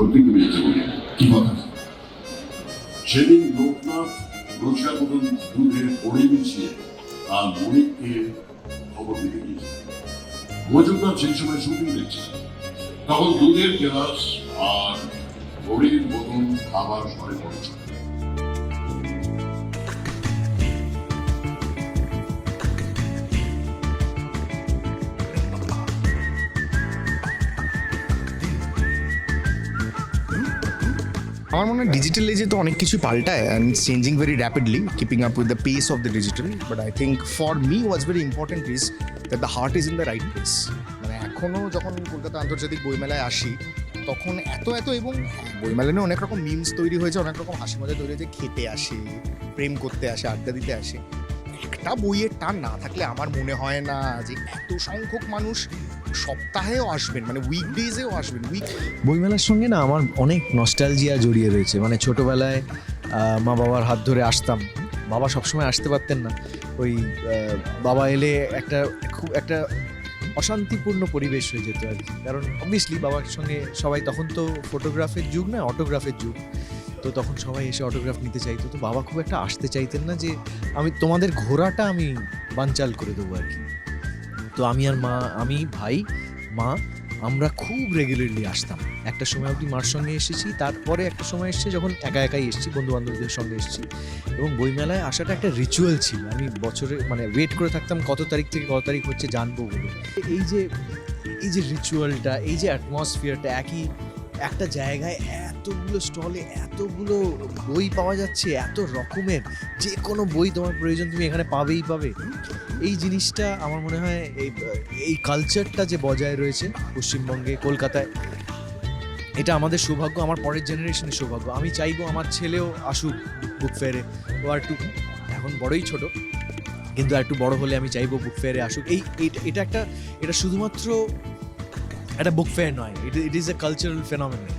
সত্যি পেয়েছে বলে কি কথা? সেদিন লোকনাথ রোজগার মতন দুধের বড়ি মিশিয়ে আর মনিককে খবর দিতে গিয়েছে। মজুমদার সেই সময় শুটিং দেখছে, তখন দুধের গ্লাস আর বড়ির বোতল খাবার ঘরে পড়েছে। আমার মনে হয় ডিজিটাল এজে তো অনেক কিছু পাল্টায় and changing very rapidly, keeping up with the pace of the digital. But I think for me was very important is that the heart is in the right place. মানে এখনও যখন কলকাতা আন্তর্জাতিক বইমেলায় আসি তখন এত এবং বইমেলা নিয়ে অনেক রকম মিমস তৈরি হয়েছে, অনেক রকম হাসি মজা তৈরি হয়েছে। খেতে আসে, প্রেম করতে আসে, আড্ডা দিতে আসে। একটা বইয়ের টান না থাকলে আমার মনে হয় না যে এত সংখ্যক মানুষ সপ্তাহেও আসবেন, মানে উইকডেজেও আসবেন। বইমেলার সঙ্গে না আমার অনেক নস্টালজিয়া জড়িয়ে রয়েছে। মানে ছোটোবেলায় মা বাবার হাত ধরে আসতাম। বাবা সবসময় আসতে পারতেন না, ওই বাবা এলে খুব একটা অশান্তিপূর্ণ পরিবেশ হয়ে যেত আর কি। কারণ অবভিয়াসলি বাবার সঙ্গে সবাই, তখন তো ফটোগ্রাফের যুগ না, অটোগ্রাফের যুগ, তো তখন সবাই এসে অটোগ্রাফ নিতে চাইতো। তো বাবা খুব একটা আসতে চাইতেন না, যে তোমাদের ঘোরাটা আমি বানচাল করে দেবো আর কি। তো আমি ভাই মা আমরা খুব রেগুলারলি আসতাম। একটা সময় অবধি মার সঙ্গে এসেছি, তারপরে একটা সময় এসেছে যখন একাই এসেছি, বন্ধু বান্ধবদের সঙ্গে এসেছি। এবং বইমেলায় আসাটা একটা রিচুয়াল ছিল। আমি বছরে মানে ওয়েট করে থাকতাম কত তারিখ থেকে কত তারিখ হচ্ছে জানবো বলে। এই যে রিচুয়ালটা, এই যে অ্যাটমসফিয়ারটা, একটা জায়গায় এতগুলো স্টলে এতগুলো বই পাওয়া যাচ্ছে, এত রকমের, যে কোনো বই তোমার প্রয়োজন তুমি এখানে পাবে। এই জিনিসটা আমার মনে হয় এই কালচারটা যে বজায় রয়েছে পশ্চিমবঙ্গে, কলকাতায়, এটা আমাদের সৌভাগ্য, আমার পরের জেনারেশনের সৌভাগ্য। আমি চাইবো আমার ছেলেও আসুক বুক ফেয়ারে। ও আর একটু এখন বড়ই ছোট, কিন্তু আর একটু বড় হলে আমি চাইবো বুক ফেয়ারে আসুক। এটা শুধুমাত্র একটা বুক ফেয়ার নয়, it is a cultural phenomenon.